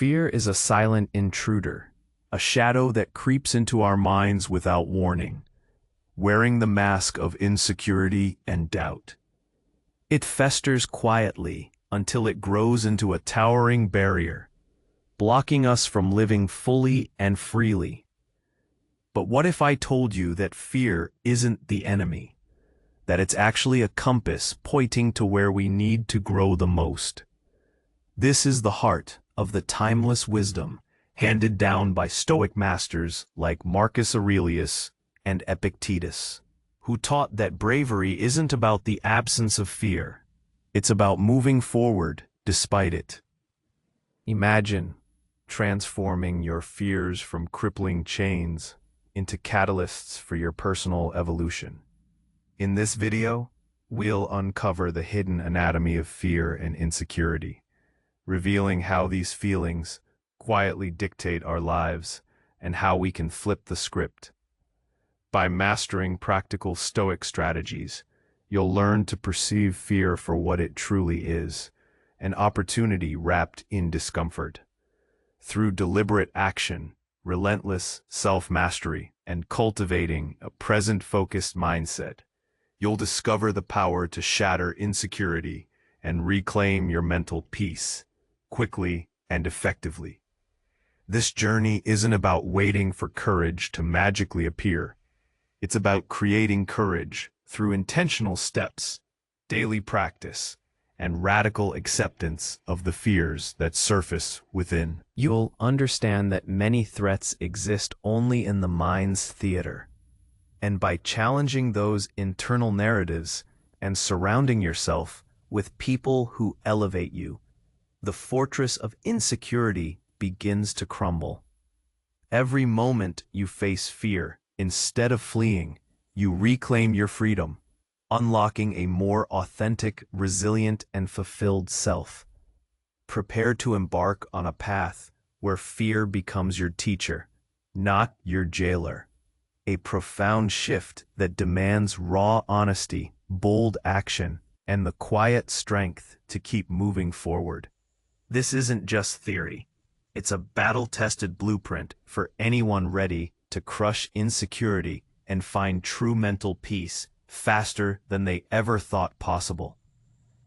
Fear is a silent intruder, a shadow that creeps into our minds without warning, wearing the mask of insecurity and doubt. It festers quietly until it grows into a towering barrier, blocking us from living fully and freely. But what if I told you that fear isn't the enemy, that it's actually a compass pointing to where we need to grow the most? This is the heart of the timeless wisdom handed down by Stoic masters like Marcus Aurelius and Epictetus, who taught that bravery isn't about the absence of fear, it's about moving forward despite it. Imagine transforming your fears from crippling chains into catalysts for your personal evolution. In this video, we'll uncover the hidden anatomy of fear and insecurity, revealing how these feelings quietly dictate our lives and how we can flip the script. By mastering practical Stoic strategies, you'll learn to perceive fear for what it truly is, an opportunity wrapped in discomfort. Through deliberate action, relentless self-mastery, and cultivating a present-focused mindset, you'll discover the power to shatter insecurity and reclaim your mental peace, quickly and effectively. This journey isn't about waiting for courage to magically appear. It's about creating courage through intentional steps, daily practice, and radical acceptance of the fears that surface within. You'll understand that many threats exist only in the mind's theater. And by challenging those internal narratives and surrounding yourself with people who elevate you, the fortress of insecurity begins to crumble. Every moment you face fear, instead of fleeing, you reclaim your freedom, unlocking a more authentic, resilient, and fulfilled self. Prepare to embark on a path where fear becomes your teacher, not your jailer. A profound shift that demands raw honesty, bold action, and the quiet strength to keep moving forward. This isn't just theory. It's a battle-tested blueprint for anyone ready to crush insecurity and find true mental peace faster than they ever thought possible.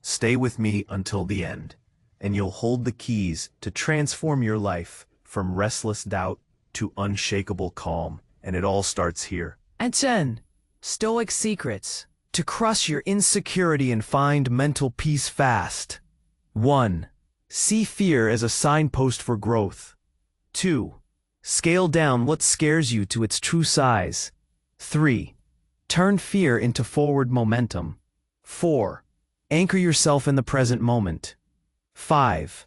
Stay with me until the end, and you'll hold the keys to transform your life from restless doubt to unshakable calm, and it all starts here. And 10 Stoic secrets to crush your insecurity and find mental peace fast. 1. See fear as a signpost for growth. 2. Scale down what scares you to its true size. 3. Turn fear into forward momentum. 4. Anchor yourself in the present moment. 5.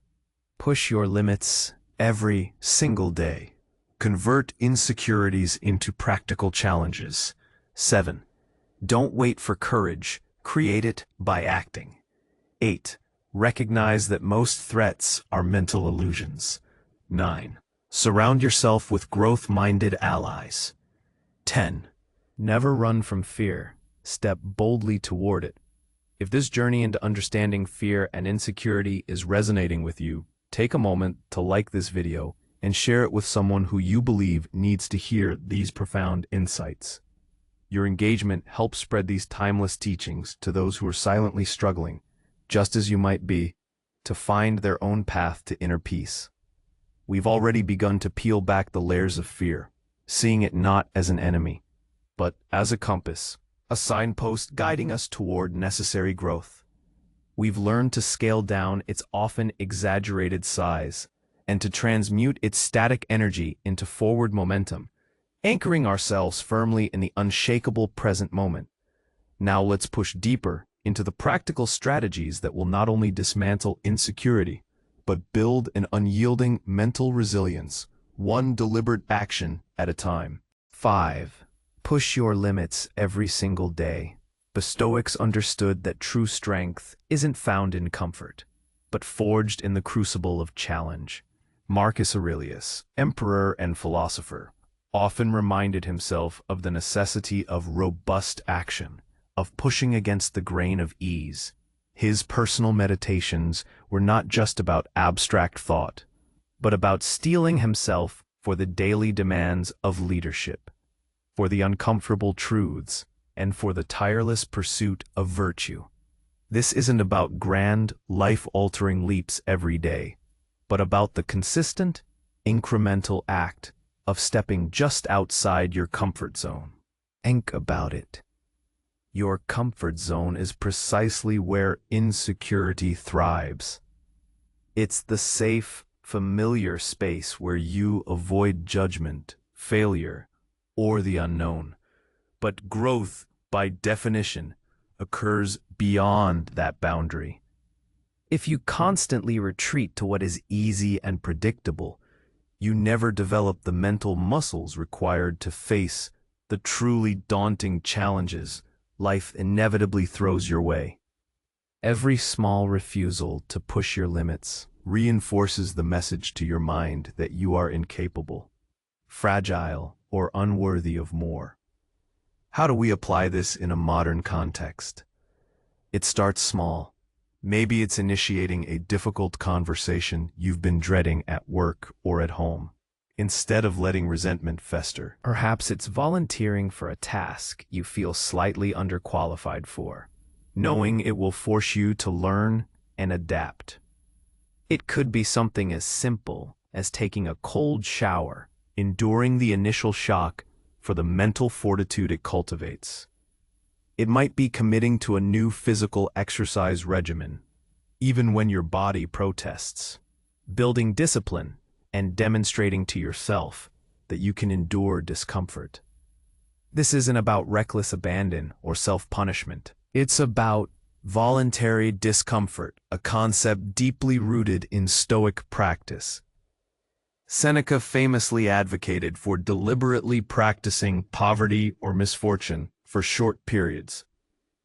Push your limits every single day. Convert insecurities into practical challenges. 7. Don't wait for courage. Create it by acting. 8. Recognize that most threats are mental illusions. 9. Surround yourself with growth-minded allies. 10. Never run from fear. Step boldly toward it. If this journey into understanding fear and insecurity is resonating with you, take a moment to like this video and share it with someone who you believe needs to hear these profound insights. Your engagement helps spread these timeless teachings to those who are silently struggling, just as you might be, to find their own path to inner peace. We've already begun to peel back the layers of fear, seeing it not as an enemy, but as a compass, a signpost guiding us toward necessary growth. We've learned to scale down its often exaggerated size and to transmute its static energy into forward momentum, anchoring ourselves firmly in the unshakable present moment. Now let's push deeper into the practical strategies that will not only dismantle insecurity, but build an unyielding mental resilience, one deliberate action at a time. 5. Push your limits every single day. The Stoics understood that true strength isn't found in comfort, but forged in the crucible of challenge. Marcus Aurelius, emperor and philosopher, often reminded himself of the necessity of robust action, of pushing against the grain of ease. His personal meditations were not just about abstract thought. but about steeling himself for the daily demands of leadership, for the uncomfortable truths, and for the tireless pursuit of virtue. This isn't about grand, life-altering leaps every day, but about the consistent, incremental act of stepping just outside your comfort zone. Think about it. Your comfort zone is precisely where insecurity thrives. It's the safe, familiar space where you avoid judgment, failure, or the unknown. But growth, by definition, occurs beyond that boundary. If you constantly retreat to what is easy and predictable, you never develop the mental muscles required to face the truly daunting challenges life inevitably throws your way. Every small refusal to push your limits reinforces the message to your mind that you are incapable, fragile, or unworthy of more. How do we apply this in a modern context? It starts small. Maybe it's initiating a difficult conversation you've been dreading at work or at home, instead of letting resentment fester. Perhaps it's volunteering for a task you feel slightly underqualified for, knowing it will force you to learn and adapt. It could be something as simple as taking a cold shower, enduring the initial shock for the mental fortitude it cultivates. It might be committing to a new physical exercise regimen, even when your body protests, building discipline and demonstrating to yourself that you can endure discomfort. This isn't about reckless abandon or self-punishment. It's about voluntary discomfort, a concept deeply rooted in Stoic practice. Seneca famously advocated for deliberately practicing poverty or misfortune for short periods,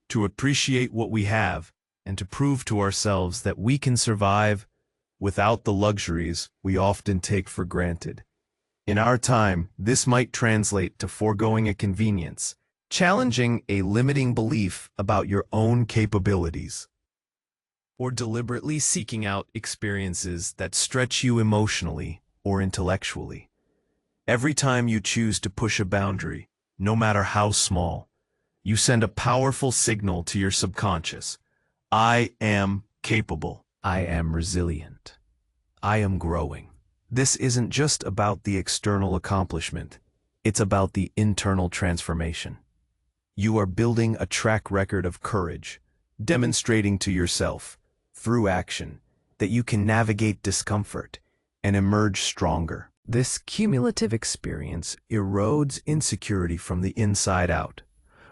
to appreciate what we have and to prove to ourselves that we can survive without the luxuries we often take for granted. In our time, this might translate to foregoing a convenience, challenging a limiting belief about your own capabilities, or deliberately seeking out experiences that stretch you emotionally or intellectually. Every time you choose to push a boundary, no matter how small, you send a powerful signal to your subconscious. I am capable. I am resilient. I am growing. This isn't just about the external accomplishment. It's about the internal transformation. You are building a track record of courage, demonstrating to yourself, through action, that you can navigate discomfort and emerge stronger. This cumulative experience erodes insecurity from the inside out,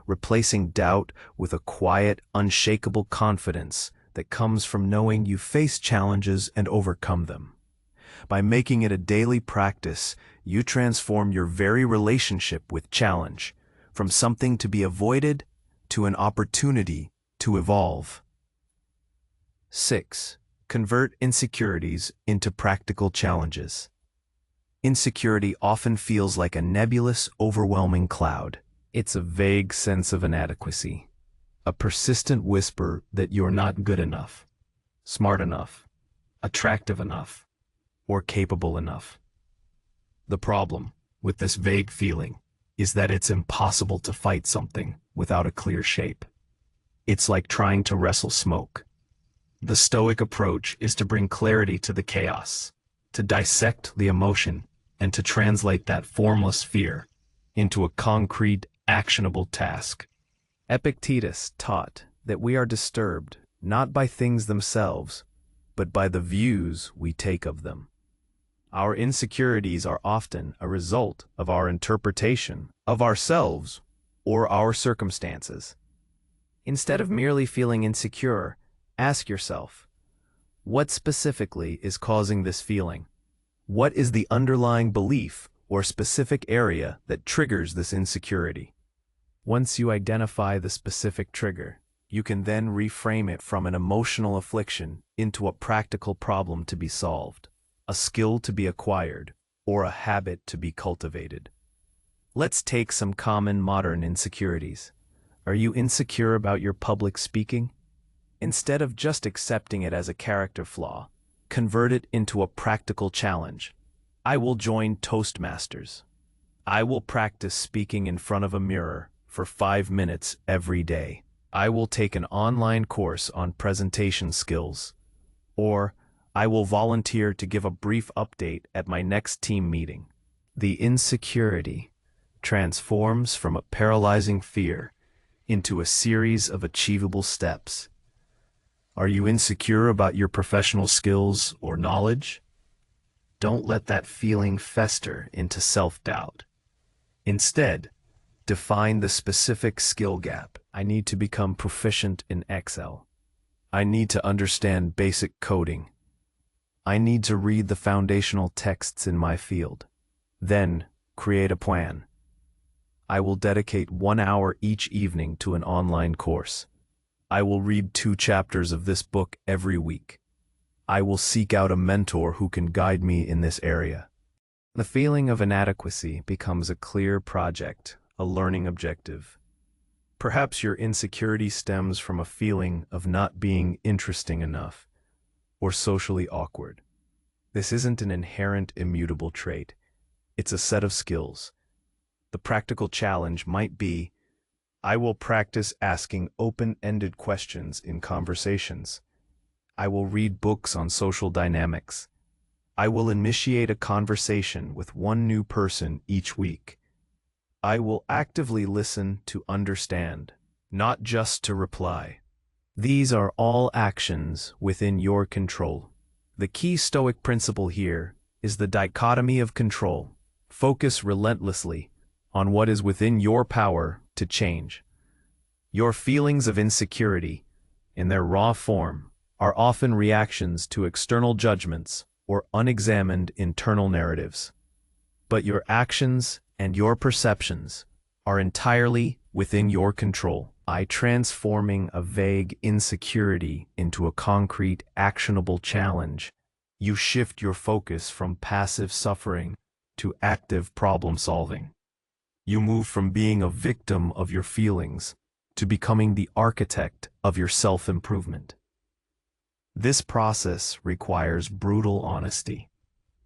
replacing doubt with a quiet, unshakable confidence that comes from knowing you face challenges and overcome them. By making it a daily practice, you transform your very relationship with challenge, from something to be avoided to an opportunity to evolve. 6. Convert insecurities into practical challenges. Insecurity often feels like a nebulous, overwhelming cloud. It's a vague sense of inadequacy, a persistent whisper that you're not good enough, smart enough, attractive enough, or capable enough. The problem with this vague feeling is that it's impossible to fight something without a clear shape. It's like trying to wrestle smoke. The Stoic approach is to bring clarity to the chaos, to dissect the emotion, and to translate that formless fear into a concrete, actionable task. Epictetus taught that we are disturbed not by things themselves, but by the views we take of them. Our insecurities are often a result of our interpretation of ourselves or our circumstances. Instead of merely feeling insecure, ask yourself, what specifically is causing this feeling? What is the underlying belief or specific area that triggers this insecurity? Once you identify the specific trigger, you can then reframe it from an emotional affliction into a practical problem to be solved, a skill to be acquired, or a habit to be cultivated. Let's take some common modern insecurities. Are you insecure about your public speaking? Instead of just accepting it as a character flaw, Convert it into a practical challenge. I will join Toastmasters. I will practice speaking in front of a mirror for 5 minutes every day. I will take an online course on presentation skills. Or, I will volunteer to give a brief update at my next team meeting. The insecurity transforms from a paralyzing fear into a series of achievable steps. Are you insecure about your professional skills or knowledge? Don't let that feeling fester into self-doubt. Instead, define the specific skill gap. I need to become proficient in Excel. I need to understand basic coding. I need to read the foundational texts in my field. Then, create a plan. I will dedicate 1 hour each evening to an online course. I will read 2 chapters of this book every week. I will seek out a mentor who can guide me in this area. The feeling of inadequacy becomes a clear project, a learning objective. Perhaps your insecurity stems from a feeling of not being interesting enough or socially awkward. This isn't an inherent immutable trait. It's a set of skills. The practical challenge might be, I will practice asking open-ended questions in conversations. I will read books on social dynamics. I will initiate a conversation with one new person each week. I will actively listen to understand, not just to reply. These are all actions within your control. The key Stoic principle here is the dichotomy of control. Focus relentlessly on what is within your power to change. Your feelings of insecurity, in their raw form, are often reactions to external judgments or unexamined internal narratives. But your actions and your perceptions are entirely within your control. By transforming a vague insecurity into a concrete, actionable challenge, you shift your focus from passive suffering to active problem-solving. You move from being a victim of your feelings to becoming the architect of your self-improvement. This process requires brutal honesty.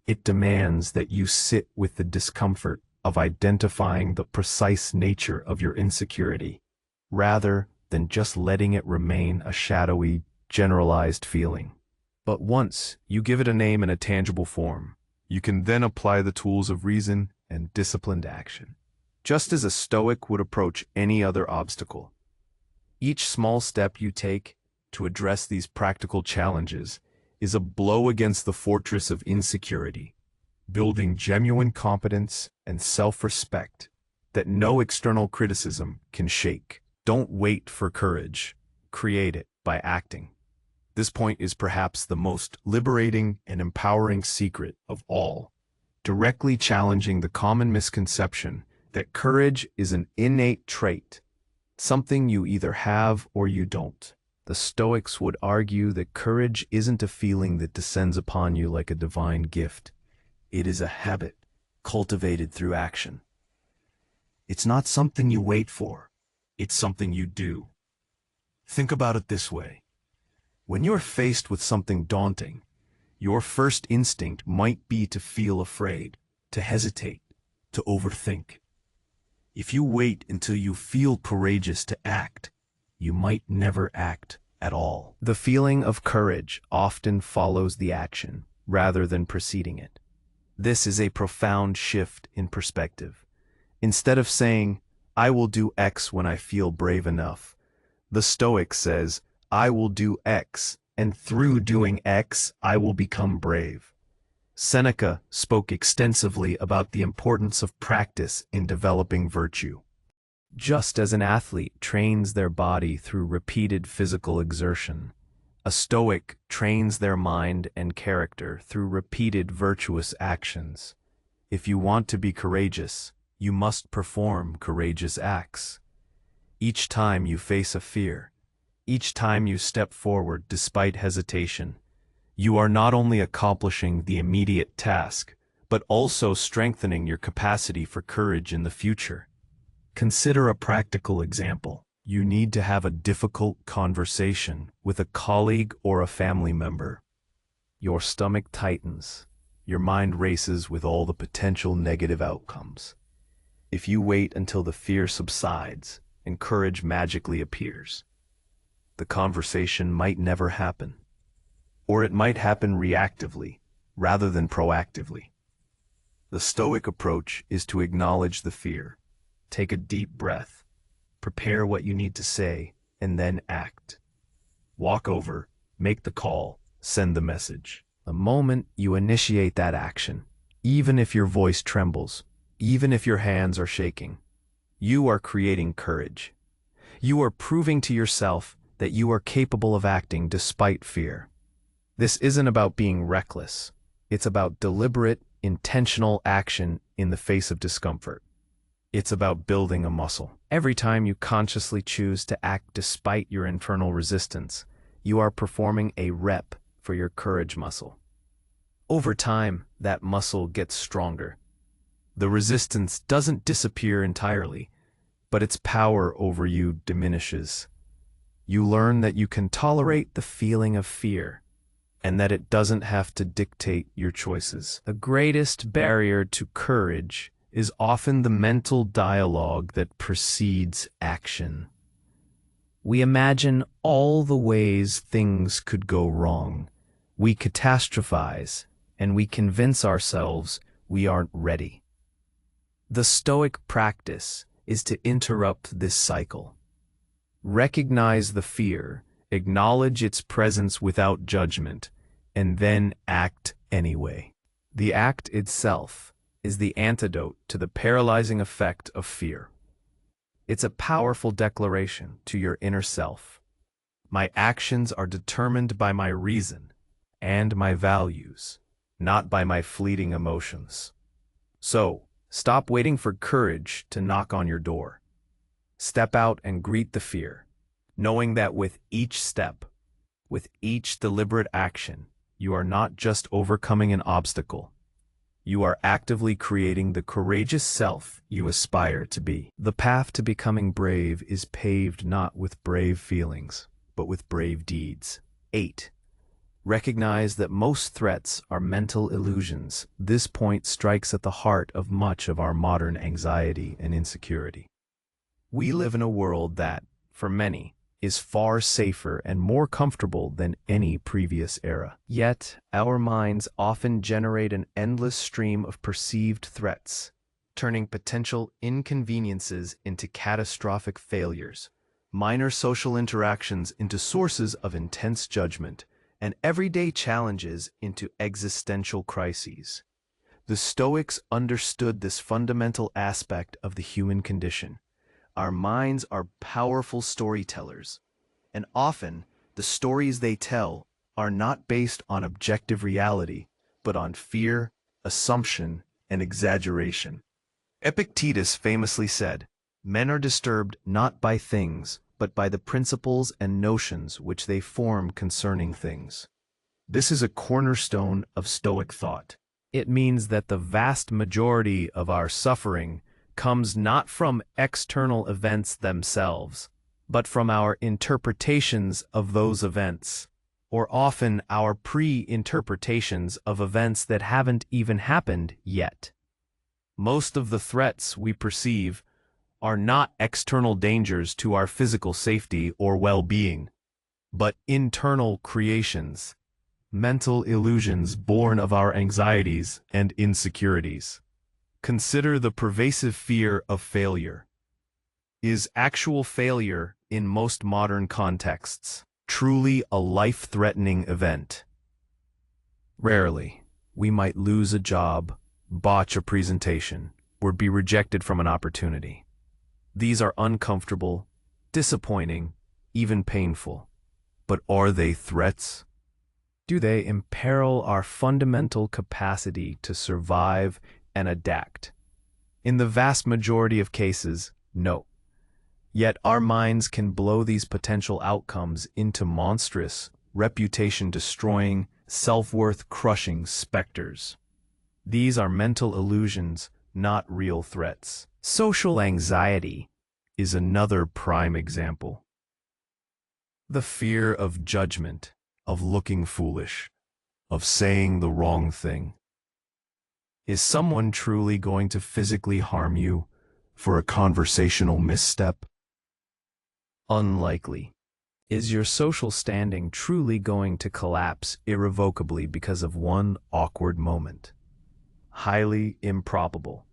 It demands that you sit with the discomfort of identifying the precise nature of your insecurity, rather than just letting it remain a shadowy, generalized feeling. But once you give it a name and a tangible form, you can then apply the tools of reason and disciplined action. Just as a Stoic would approach any other obstacle, each small step you take to address these practical challenges is a blow against the fortress of insecurity, building genuine competence and self-respect that no external criticism can shake. Don't wait for courage. Create it by acting. This point is perhaps the most liberating and empowering secret of all, directly challenging the common misconception that courage is an innate trait, something you either have or you don't. The Stoics would argue that courage isn't a feeling that descends upon you like a divine gift. It is a habit, cultivated through action. It's not something you wait for. It's something you do. Think about it this way. When you're faced with something daunting, your first instinct might be to feel afraid, to hesitate, to overthink. If you wait until you feel courageous to act, you might never act at all. The feeling of courage often follows the action rather than preceding it. This is a profound shift in perspective. Instead of saying, I will do X when I feel brave enough, the Stoic says, I will do X, and through doing X, I will become brave. Seneca spoke extensively about the importance of practice in developing virtue. Just as an athlete trains their body through repeated physical exertion, a Stoic trains their mind and character through repeated virtuous actions. If you want to be courageous, you must perform courageous acts. Each time you face a fear, each time you step forward despite hesitation, you are not only accomplishing the immediate task, but also strengthening your capacity for courage in the future. Consider a practical example. You need to have a difficult conversation with a colleague or a family member. Your stomach tightens. Your mind races with all the potential negative outcomes. If you wait until the fear subsides and courage magically appears, the conversation might never happen. Or it might happen reactively rather than proactively. The Stoic approach is to acknowledge the fear, take a deep breath, prepare what you need to say, and then act. Walk over, make the call, send the message. The moment you initiate that action, even if your voice trembles, even if your hands are shaking, you are creating courage. You are proving to yourself that you are capable of acting despite fear. This isn't about being reckless. It's about deliberate, intentional action in the face of discomfort. It's about building a muscle. Every time you consciously choose to act despite your internal resistance, you are performing a rep for your courage muscle. Over time, that muscle gets stronger. The resistance doesn't disappear entirely, but its power over you diminishes. You learn that you can tolerate the feeling of fear, and that it doesn't have to dictate your choices. The greatest barrier to courage is often the mental dialogue that precedes action. We imagine all the ways things could go wrong. We catastrophize, and we convince ourselves we aren't ready. The Stoic practice is to interrupt this cycle. Recognize the fear, acknowledge its presence without judgment, and then act anyway. The act itself is the antidote to the paralyzing effect of fear. It's a powerful declaration to your inner self. My actions are determined by my reason and my values, not by my fleeting emotions. So, stop waiting for courage to knock on your door. Step out and greet the fear, knowing that with each step, with each deliberate action, you are not just overcoming an obstacle. You are actively creating the courageous self you aspire to be. The path to becoming brave is paved not with brave feelings, but with brave deeds. 8. Recognize that most threats are mental illusions. This point strikes at the heart of much of our modern anxiety and insecurity. We live in a world that, for many, is far safer and more comfortable than any previous era. Yet, our minds often generate an endless stream of perceived threats, turning potential inconveniences into catastrophic failures, minor social interactions into sources of intense judgment, and everyday challenges into existential crises. The Stoics understood this fundamental aspect of the human condition. Our minds are powerful storytellers, and often the stories they tell are not based on objective reality, but on fear, assumption, and exaggeration. Epictetus famously said, "Men are disturbed not by things, but by the principles and notions which they form concerning things." This is a cornerstone of Stoic thought. It means that the vast majority of our suffering comes not from external events themselves, but from our interpretations of those events, or often our pre-interpretations of events that haven't even happened yet. Most of the threats we perceive are not external dangers to our physical safety or well-being, but internal creations, mental illusions born of our anxieties and insecurities. Consider the pervasive fear of failure. Is actual failure, in most modern contexts, truly a life-threatening event? Rarely. We might lose a job, botch a presentation, or be rejected from an opportunity. These are uncomfortable, disappointing, even painful. But are they threats? Do they imperil our fundamental capacity to survive and adapt? In the vast majority of cases, no. Yet our minds can blow these potential outcomes into monstrous, reputation-destroying, self-worth-crushing specters. These are mental illusions, not real threats. Social anxiety is another prime example. The fear of judgment, of looking foolish, of saying the wrong thing. Is someone truly going to physically harm you for a conversational misstep? Unlikely. Is your social standing truly going to collapse irrevocably because of one awkward moment? Highly improbable.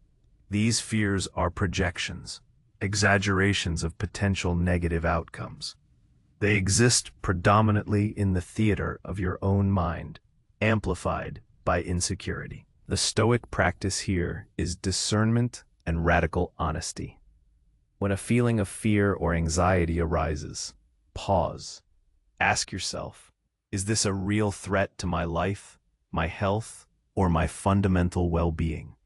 These fears are projections, exaggerations of potential negative outcomes. They exist predominantly in the theater of your own mind, amplified by insecurity. The Stoic practice here is discernment and radical honesty. When a feeling of fear or anxiety arises, pause. Ask yourself, is this a real threat to my life, my health, or my fundamental well-being?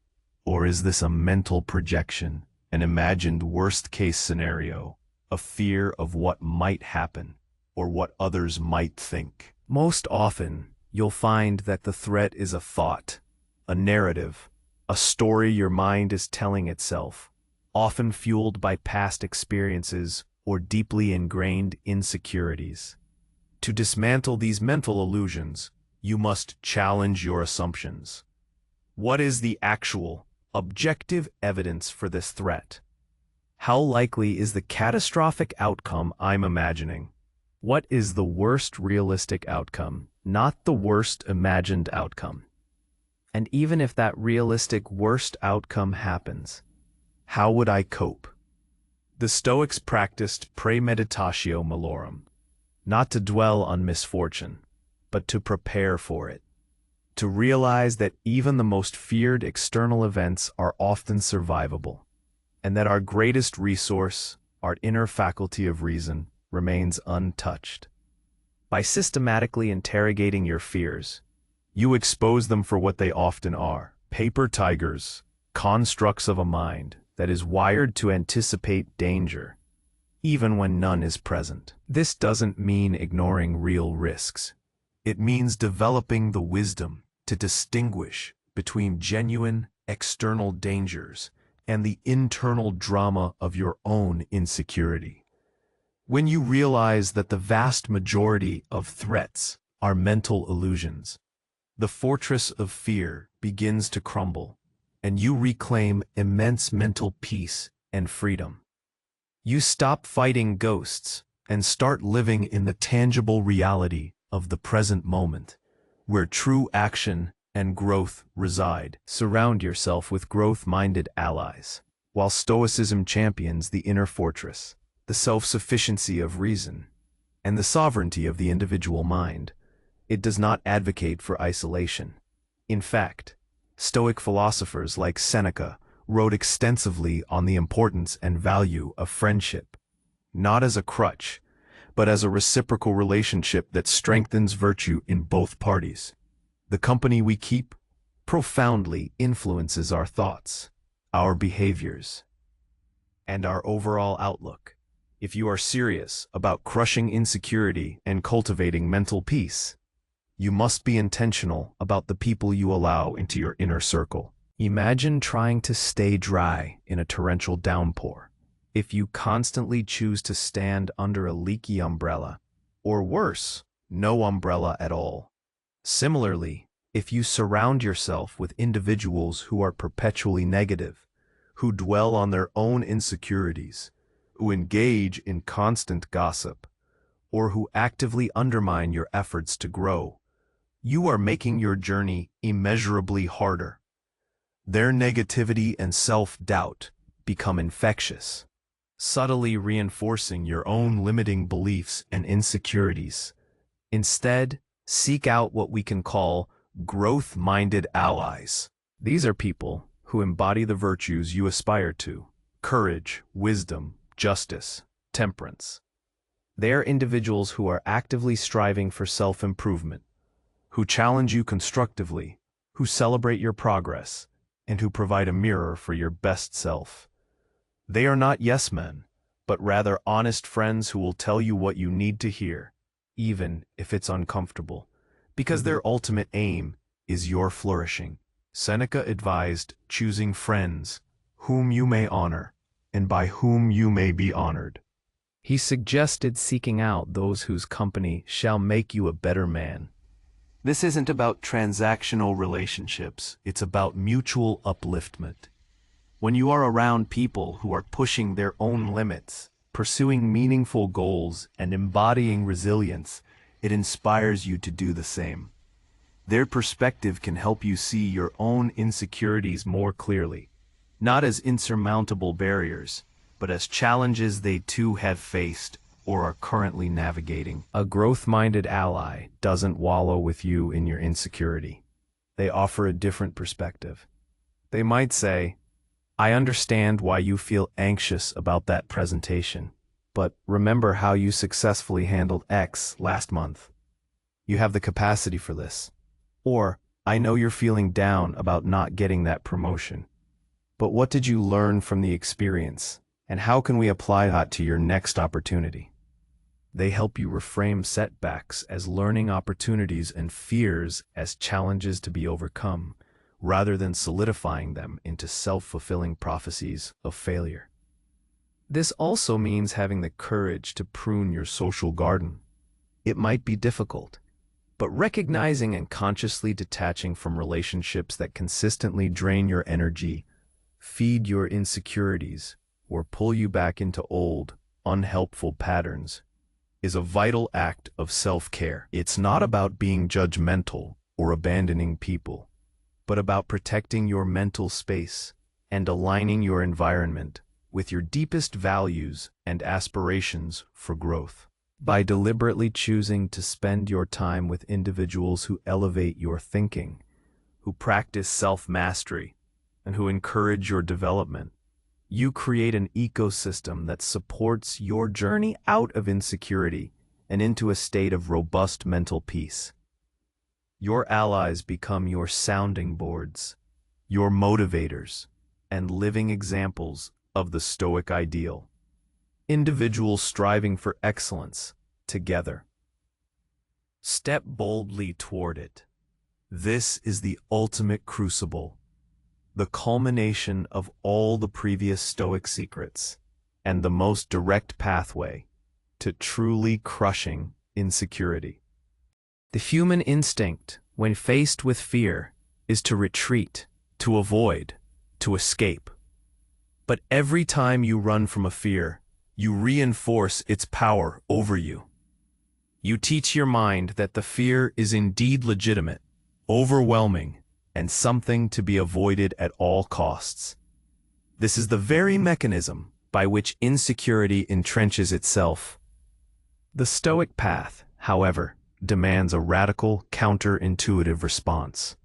Or is this a mental projection, an imagined worst-case scenario, a fear of what might happen, or what others might think? Most often, you'll find that the threat is a thought, a narrative, a story your mind is telling itself, often fueled by past experiences or deeply ingrained insecurities. To dismantle these mental illusions, you must challenge your assumptions. What is the actual, objective evidence for this threat? How likely is the catastrophic outcome I'm imagining? What is the worst realistic outcome, not the worst imagined outcome? And even if that realistic worst outcome happens, how would I cope? The Stoics practiced premeditatio malorum, not to dwell on misfortune, but to prepare for it. To realize that even the most feared external events are often survivable, and that our greatest resource, our inner faculty of reason, remains untouched. By systematically interrogating your fears, you expose them for what they often are: paper tigers, constructs of a mind that is wired to anticipate danger, even when none is present. This doesn't mean ignoring real risks. It means developing the wisdom to distinguish between genuine external dangers and the internal drama of your own insecurity. When you realize that the vast majority of threats are mental illusions, the fortress of fear begins to crumble, and you reclaim immense mental peace and freedom. You stop fighting ghosts and start living in the tangible reality of the present moment, where true action and growth reside. Surround yourself with growth-minded allies. While Stoicism champions the inner fortress, the self-sufficiency of reason, and the sovereignty of the individual mind, it does not advocate for isolation. In fact, Stoic philosophers like Seneca wrote extensively on the importance and value of friendship, not as a crutch, but as a reciprocal relationship that strengthens virtue in both parties. The company we keep profoundly influences our thoughts, our behaviors, and our overall outlook. If you are serious about crushing insecurity and cultivating mental peace, you must be intentional about the people you allow into your inner circle. Imagine trying to stay dry in a torrential downpour. If you constantly choose to stand under a leaky umbrella, or worse, no umbrella at all. Similarly, if you surround yourself with individuals who are perpetually negative, who dwell on their own insecurities, who engage in constant gossip, or who actively undermine your efforts to grow, you are making your journey immeasurably harder. Their negativity and self-doubt become infectious, subtly reinforcing your own limiting beliefs and insecurities. Instead, seek out what we can call growth-minded allies. These are people who embody the virtues you aspire to: courage, wisdom, justice, temperance. They are individuals who are actively striving for self-improvement, who challenge you constructively, who celebrate your progress, and who provide a mirror for your best self. They are not yes men, but rather honest friends who will tell you what you need to hear, even if it's uncomfortable, because their ultimate aim is your flourishing. Seneca advised choosing friends whom you may honor and by whom you may be honored. He suggested seeking out those whose company shall make you a better man, This isn't about transactional relationships, it's about mutual upliftment. When you are around people who are pushing their own limits, pursuing meaningful goals, and embodying resilience, it inspires you to do the same. Their perspective can help you see your own insecurities more clearly, not as insurmountable barriers, but as challenges they too have faced or are currently navigating. A growth-minded ally doesn't wallow with you in your insecurity. They offer a different perspective. They might say, "I understand why you feel anxious about that presentation, but remember how you successfully handled X last month. You have the capacity for this." Or, "I know you're feeling down about not getting that promotion, but what did you learn from the experience, and how can we apply that to your next opportunity?" They help you reframe setbacks as learning opportunities and fears as challenges to be overcome, rather than solidifying them into self-fulfilling prophecies of failure. This also means having the courage to prune your social garden. It might be difficult, but recognizing and consciously detaching from relationships that consistently drain your energy, feed your insecurities, or pull you back into old, unhelpful patterns is a vital act of self-care. It's not about being judgmental or abandoning people, but about protecting your mental space and aligning your environment with your deepest values and aspirations for growth. By deliberately choosing to spend your time with individuals who elevate your thinking, who practice self-mastery, and who encourage your development, you create an ecosystem that supports your journey out of insecurity and into a state of robust mental peace. Your allies become your sounding boards, your motivators, and living examples of the Stoic ideal. Individuals striving for excellence together. Step boldly toward it. This is the ultimate crucible, the culmination of all the previous Stoic secrets, and the most direct pathway to truly crushing insecurity. The human instinct, when faced with fear, is to retreat, to avoid, to escape. But every time you run from a fear, you reinforce its power over you. You teach your mind that the fear is indeed legitimate, overwhelming, and something to be avoided at all costs. This is the very mechanism by which insecurity entrenches itself. The Stoic path, however, demands a radical, counterintuitive response.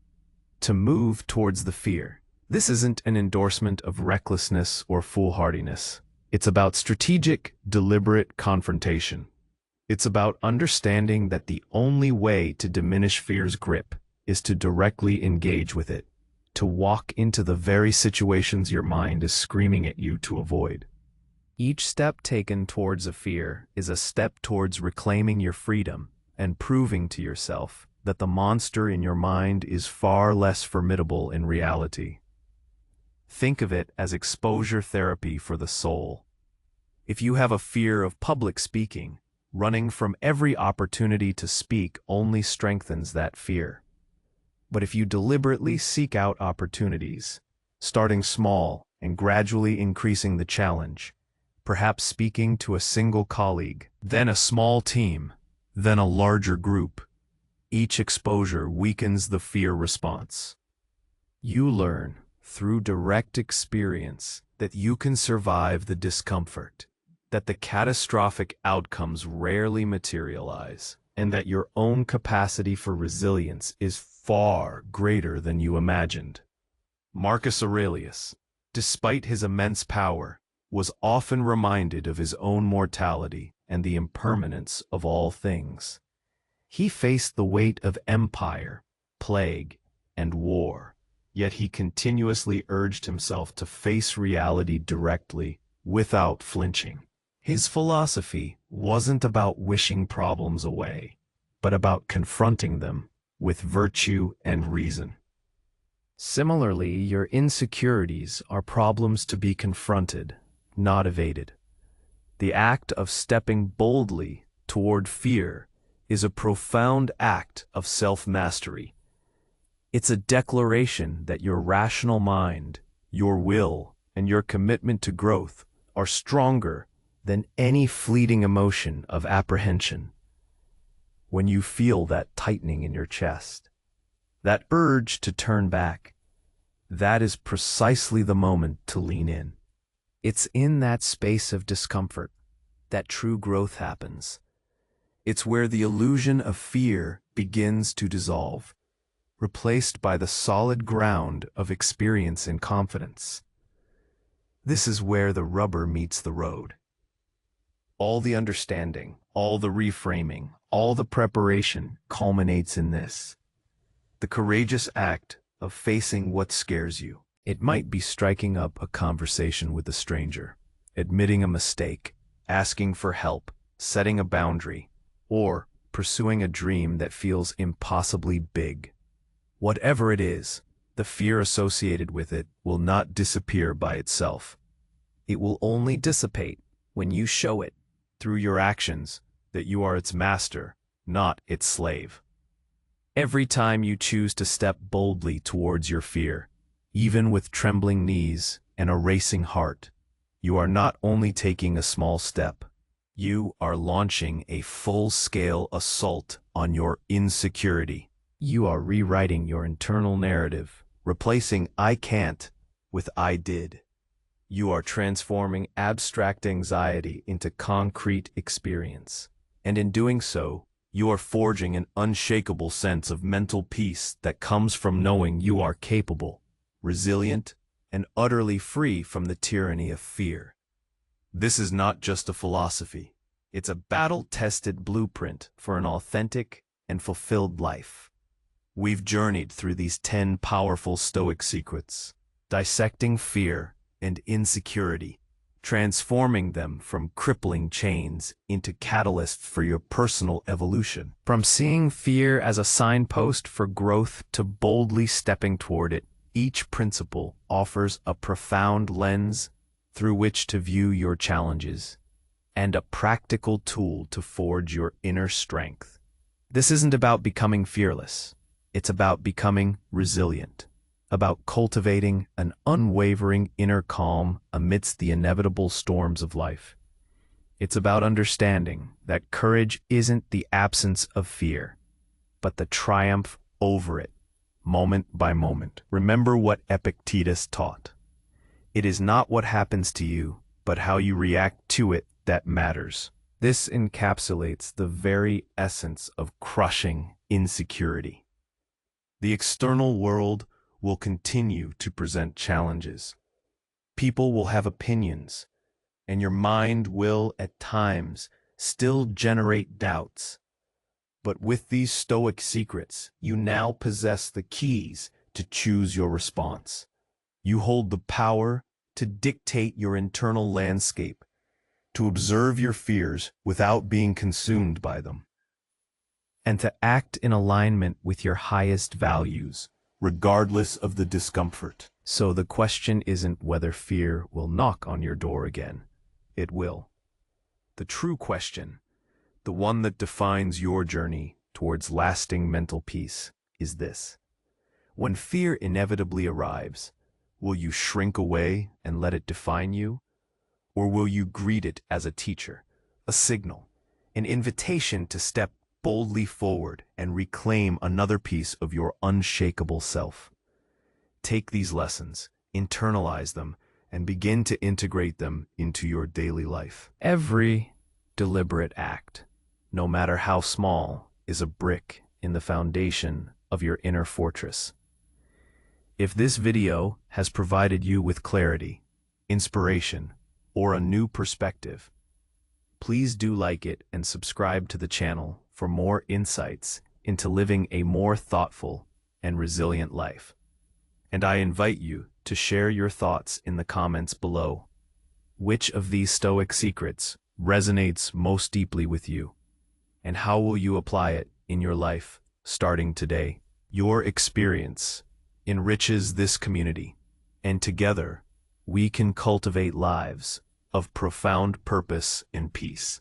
To move towards the fear, this isn't an endorsement of recklessness or foolhardiness. It's about strategic, deliberate confrontation. It's about understanding that the only way to diminish fear's grip is to directly engage with it, to walk into the very situations your mind is screaming at you to avoid. Each step taken towards a fear is a step towards reclaiming your freedom and proving to yourself that the monster in your mind is far less formidable in reality. Think of it as exposure therapy for the soul. If you have a fear of public speaking, running from every opportunity to speak only strengthens that fear. But if you deliberately seek out opportunities, starting small and gradually increasing the challenge, perhaps speaking to a single colleague, then a small team, then a larger group, each exposure weakens the fear response. You learn, through direct experience, that you can survive the discomfort, that the catastrophic outcomes rarely materialize, and that your own capacity for resilience is far greater than you imagined. Marcus Aurelius, despite his immense power, was often reminded of his own mortality and the impermanence of all things. He faced the weight of empire, plague, and war, yet he continuously urged himself to face reality directly, without flinching. His philosophy wasn't about wishing problems away, but about confronting them with virtue and reason. Similarly, your insecurities are problems to be confronted, not evaded. The act of stepping boldly toward fear is a profound act of self-mastery. It's a declaration that your rational mind, your will, and your commitment to growth are stronger than any fleeting emotion of apprehension. When you feel that tightening in your chest, that urge to turn back, that is precisely the moment to lean in. It's in that space of discomfort that true growth happens. It's where the illusion of fear begins to dissolve, replaced by the solid ground of experience and confidence. This is where the rubber meets the road. All the understanding, all the reframing, all the preparation culminates in this: the courageous act of facing what scares you. It might be striking up a conversation with a stranger, admitting a mistake, asking for help, setting a boundary, or pursuing a dream that feels impossibly big. Whatever it is, the fear associated with it will not disappear by itself. It will only dissipate when you show it, through your actions, that you are its master, not its slave. Every time you choose to step boldly towards your fear, even with trembling knees and a racing heart, you are not only taking a small step, you are launching a full-scale assault on your insecurity. You are rewriting your internal narrative, replacing "I can't" with "I did." You are transforming abstract anxiety into concrete experience. And in doing so, you are forging an unshakable sense of mental peace that comes from knowing you are capable, resilient, and utterly free from the tyranny of fear. This is not just a philosophy. It's a battle-tested blueprint for an authentic and fulfilled life. We've journeyed through these 10 powerful Stoic secrets, dissecting fear and insecurity, transforming them from crippling chains into catalysts for your personal evolution. From seeing fear as a signpost for growth to boldly stepping toward it, each principle offers a profound lens through which to view your challenges and a practical tool to forge your inner strength. This isn't about becoming fearless. It's about becoming resilient, about cultivating an unwavering inner calm amidst the inevitable storms of life. It's about understanding that courage isn't the absence of fear, but the triumph over it, moment by moment. Remember what Epictetus taught. It is not what happens to you, but how you react to it that matters. This encapsulates the very essence of crushing insecurity. The external world will continue to present challenges. People will have opinions, and your mind will, at times, still generate doubts. But with these Stoic secrets, you now possess the keys to choose your response. You hold the power to dictate your internal landscape, to observe your fears without being consumed by them, and to act in alignment with your highest values, regardless of the discomfort. So the question isn't whether fear will knock on your door again. It will. The true question, the one that defines your journey towards lasting mental peace, is this: when fear inevitably arrives, will you shrink away and let it define you? Or will you greet it as a teacher, a signal, an invitation to step boldly forward and reclaim another piece of your unshakable self? Take these lessons, internalize them, and begin to integrate them into your daily life. Every deliberate act, no matter how small, is a brick in the foundation of your inner fortress. If this video has provided you with clarity, inspiration, or a new perspective, please do like it and subscribe to the channel for more insights into living a more thoughtful and resilient life. And I invite you to share your thoughts in the comments below. Which of these Stoic secrets resonates most deeply with you? And how will you apply it in your life starting today? Your experience enriches this community, and together we can cultivate lives of profound purpose and peace.